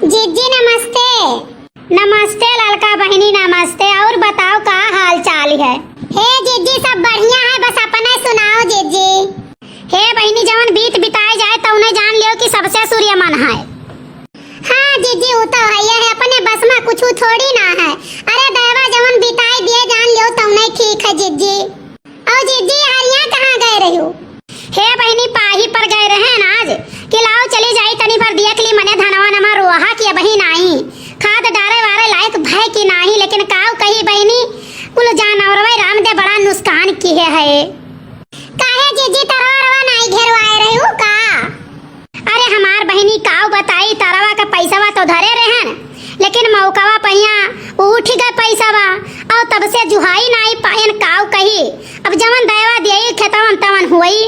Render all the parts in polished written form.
जीजी नमस्ते। नमस्ते लड़का बहनी नमस्ते। और बताओ का हाल चाल है? हे जीजी सब बढ़िया है, बस अपने सुनाओ जीजी। हे बहनी जवन बीत बिताए जाए तो उन्हें जान लियो कि सबसे सूर्य मन है। हाँ जीजी वो तो है, अपने बस में कुछ थोड़ी ना है। अरे देवा जवन बिताए दिए जान लियो तो उन्हें ठीक है जीजी। और जीजी हरिया कहाँ गए रही हो? हे बहनी पाही पर गए रहे हैं आज कि लाओ चली जाई तनी पर देख ली मने धनवा नमा रोहा की बही नाही खाद डारे वारे लायक भय की नाही, लेकिन काव कही बहनी कुल जानवरवे राम दे बड़ा नुकसान किए है। काहे जीजी तरवा नहीं घेरवाए रही हो का? अरे हमार बहनी काव बताई तरवा का पैसावा तो धरे रहन, लेकिन मौकावा पहिया उठ गए पैसावा और तब से जुहाई नहीं पायन काव कही। अब जवन दयवा दिए खेतवन तवन हुई।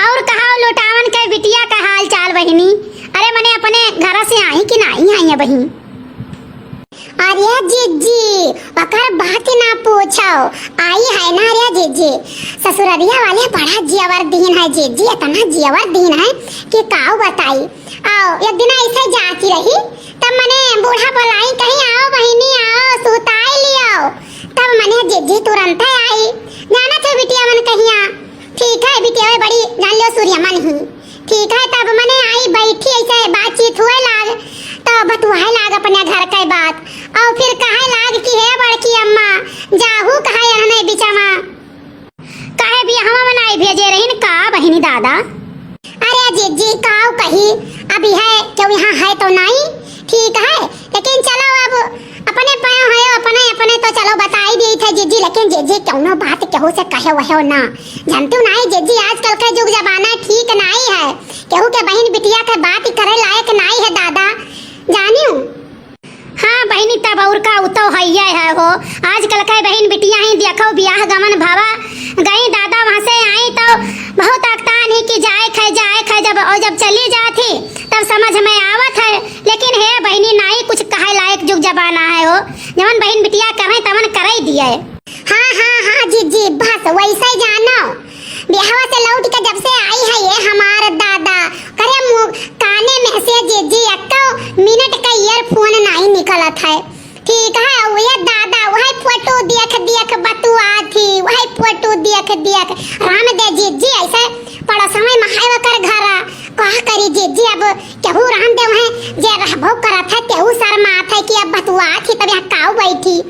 और कहा लुटावन के बिटिया का हाल चाल बहनी? अरे मने अपने घर से आई कि नहीं आई है बहनी? अरे जीजी वकर बात ना पूछो, आई है ना रे जीजी। ससुररिया वाले बड़ा जियावर दीन है जीजी, इतना जियावर दीन है कि काऊ बताई। आओ एक दिन ऐसे जाती रही तब मने बूढ़ा बोलाई कहीं आओ बहनी आओ सुताई लियो, तब मने जीजी तुरंत आई। जाना थे बिटिया मन कहिया ठीक है बिटिया बड़ी जान लियो सूर्य मन ही ठीक है। तब मने आई बैठी ऐसे बातचीत हुए लाग तो बतुआए लाग अपने घर के बात और फिर कहे लाग कि हे बड़की अम्मा जाहू कहे रहने बिचमा कहे बियाहवा बनाई भेजे रहीन का बहनी दादा? अरे जीजी काऊ कही अभी है क्यों यहाँ है तो नहीं ठीक है, लेकिन चलो अब अपने पायो है अपने अपने तो चलो बताई दी थे जीजी, लेकिन जीजी क्यों ना बात केहू से कहे वहे ना जानते नहीं जीजी। आजकल का युग जमाना ठीक नहीं है, केहू के बहन बिटिया के बात करे लायक नहीं है दादा जानियो। हाँ बहनी तब और का उतो हैया है हो। आजकल के बहन बिटिया ही देखो ब्याह गमन भावा गई दादा वहां से आई तो बहुत अक्तान ही कि जाए खे जब चली जाती तब समझ में आवत है, लेकिन हे बहनी नहीं कुछ कहे लायक युग जमाना है हो। जवन बहन बिटिया कहे तवन करे दिए। हाँ हाँ हाँ जीजी बस वैसे ही जानो। ब्याह से लौट के जब से आई है ये हमार दादा करे काने में से जीजी अक्का मिनट का ईयरफोन नहीं निकलत है ठीक है। वो ये दादा वही फोटो देख बतुआ थी वही फोटो देख राम दे जीजी ऐसे पड़ा समय महाव कर घरा कहा करी जीजी। अब केहू राम दे वहे जे रहबो करत है केहू शर्मा है कि अब बतुआ थी तब यहाँ काऊ बैठी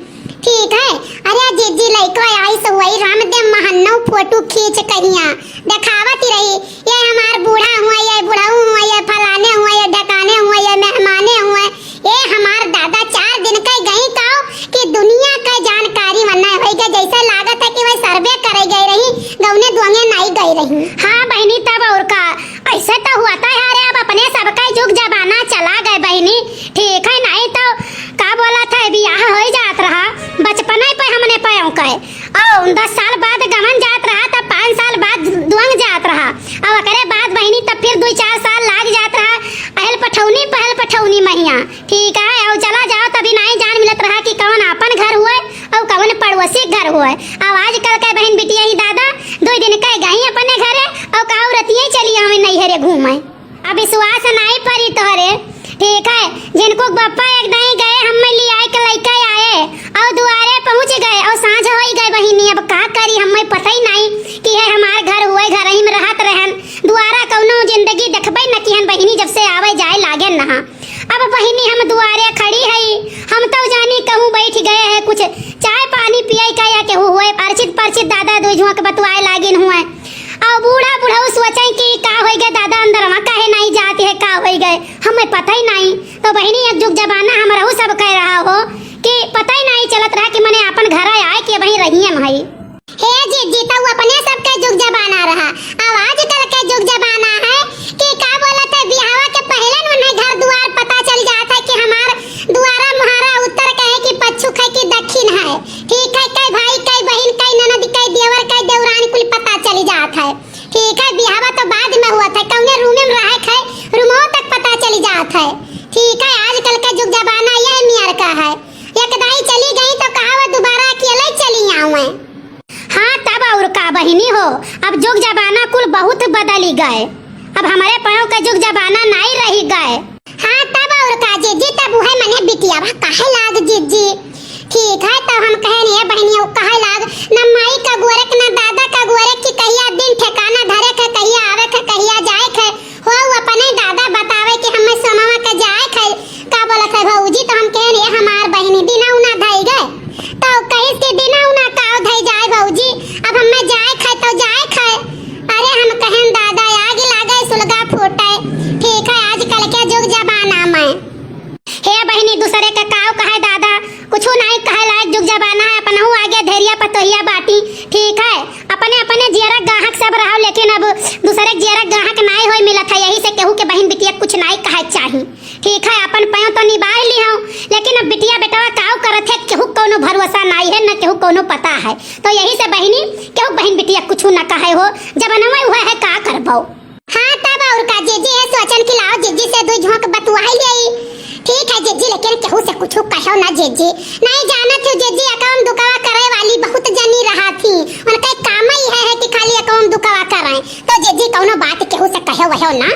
ठीक है। अरे जीजी लइका आई सो वही राम दे महन्नो फोटो खींच कहिया दिखावती रही ये हमार बूढ़ा हुआ ये बुढ़ाऊ हुआ ये फलाने हुआ ये ढकाने हुआ ये मेहमाने हुआ ये हमार दादा 4 दिन के गई काऊ कि दुनिया का जानकारी वरना होई के जैसे लागत है कि वही सर्वे करे गई रही गौने दुआंगे नहीं गई रही। हाँ बहनी तब और का ऐसा तो हुआ था यार अब अपने सबका युग जमाना चला गए बहनी ठीक है। नहीं तो का बोला था बियाह हो जात रहा बचपन पे हमने पायो कहे और 10 साल बाद गमन जात रहा तब 5 साल बाद दुआंग जात रहा और करे बाद बहनी तब फिर 2-4 साल लाग जात रहा पहल पठौनी महिया ठीक है। और चला जाओ तभी नहीं जान मिलत रहा कि कौन अपन घर हुए और कौन पड़ोसी घर हुए। और आजकल के बहन बिटिया ही दादा 2 दिन के गई अपने घरे और काऊ रतिये चली हमें नहीं हरे घूमे। अब विश्वास नहीं परी तोहरे ठीक है। जिनको बप्पा एक नहीं गए हम ले आए के लइका आए और दुआरे पहुंच गए और सांझ हो गए बहिनी। अब का करी हमें पता ही नहीं कि है हमार घर हुए घर ही में रहत रहन दुआरा कौनो जिंदगी देखबे न कि बहिनी जब से आवे जाए लागे ना। अब बहिनी हम दुआरे खड़ी है हम तो जानी कहूँ बैठ गए हैं कुछ चाय पानी पिए का या केहू हुए परिचित दादा दो झुआ के बतवाए लागिन हुए और बूढ़ा सोचे कि का हो गए दादा अंदर वहाँ काहे नहीं जाते है का हो गए हमें पता ही नहीं। तो बहनी एक युग जमाना हमारा सब कह रहा हो कि पता ही नहीं चलत रहा कि मैंने अपन घर आए कि वही रही है भाई। हे जीजी तो अपने सबका युग जमाना रहा। अब आजकल का युग जमाना है कि का बोलत है बियाह के पहले उन्हें घर द्वार पता चल जाता है कि हमार द्वारा मुहारा उत्तर कहे कि पश्चिम है कि दक्षिण है ठीक है। कई भाई कई बहन कई ननद कई देवर कई देवरानी कुल पता चल जाता है ठीक है। बियाह तो बाद में हुआ था कौने रूम में रहे है रूमों तक पता चल जाता है ठीक है। आजकल का युग जमाना यह मियार का है एक दाई चली गई तो कहा दोबारा अकेले चली आऊं। हाँ तब और का बहिनी हो अब युग जमाना कुल बहुत बदली गए। अब हमारे पाँव का युग जमाना नहीं रही गए। हाँ तब और का जियरा काहे लाग जीजी। ठीक है तो हम कहे नहीं बहनिया काहे लाग न माई का गोरख न दादा का गोरख की कहिया दिन ठिकाना धरे के कहिया आवे के कहिया जाए के हो अपने दादा बतावे कि हमें सोमावा के जाए के का बोलत है भौजी। तो हम कहे नहीं हमार बहनी दिना उना धई गए तो कहीं से दिना उना का धई जाए भौजी। अब हमें जाए के तो जाए के अरे हम कहें दादा आग लागे सुलगा फूटे। ठीक है आजकल के जुग जमाना में हे बहनी दूसरे के काव कहे दादा कुछ नहीं कहे लायक जुग जमाना है अपनहु आगे धैर्य पतोहिया बाटी। ठीक है अपने अपने जियरा ग्राहक सब रहो लेकिन अब दूसरे जियरा ग्राहक नहीं होई मिलत है। यही से केहू के बहन बिटिया कुछ नहीं कहे चाही। ठीक है अपन पयो तो निभाई ली हूं लेकिन अब बिटिया बेटवा काव करत है केहू कोनो भरोसा नहीं है न केहू कोनो पता है। तो यही से बहनी केहू बहन बिटिया कुछ न कहे हो जब नवा हुआ है का करबो। हां तब और का जीजी है सोचन कि लाओ जीजी से दो झोंक बतवाई लेई। ठीक है जीजी लेकिन केहू से कुछ कहो ना जीजी। नहीं जानत हो जीजी अकाउंट दुकावा करे वाली बहुत जनी रहा थी उनका काम ही है कि खाली अकाउंट दुकावा कराएं। तो जीजी कोनो बात केहू से कहो वहो ना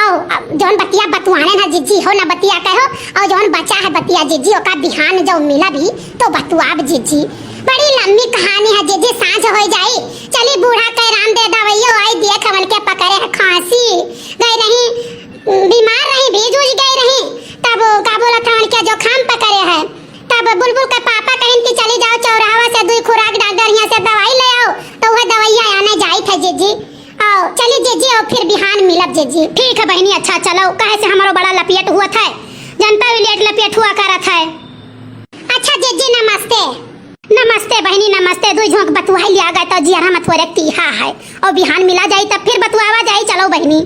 और जोन बतिया बतवाने ना जीजी हो ना बतिया कहो और जोन बचा है बतिया जीजी ओका बिहान जो मिला भी तो बतवाब जीजी। बड़ी लंबी कहानी है जीजी सांझ हो जाई चली बूढ़ा के राम दे दवाइयो आई दिए खवन के पकड़े है खांसी गई रही बीमार रही भीज उज गई रही तब का बोला था उनके जो खाम पकड़े है तब बुलबुल के पापा कहें कि चली जाओ चौराहा से दुई खुराक डॉक्टर यहाँ से दवाई ले आओ तो वह दवाइयाँ आने जाई थे जीजी। आओ चली जीजी और फिर बिहान मिलब जीजी। ठीक है बहनी अच्छा चलो कहे से हमारो बड़ा लपेट हुआ था जनता भी लेट लपेट हुआ करा था। अच्छा जीजी नमस्ते। नमस्ते बहनी नमस्ते। दुई झोंक बतवाई लिया गए तो जियरा मत हो रे तीहा है और बिहान मिला जाई तब फिर बतवावा जाई चलो बहनी।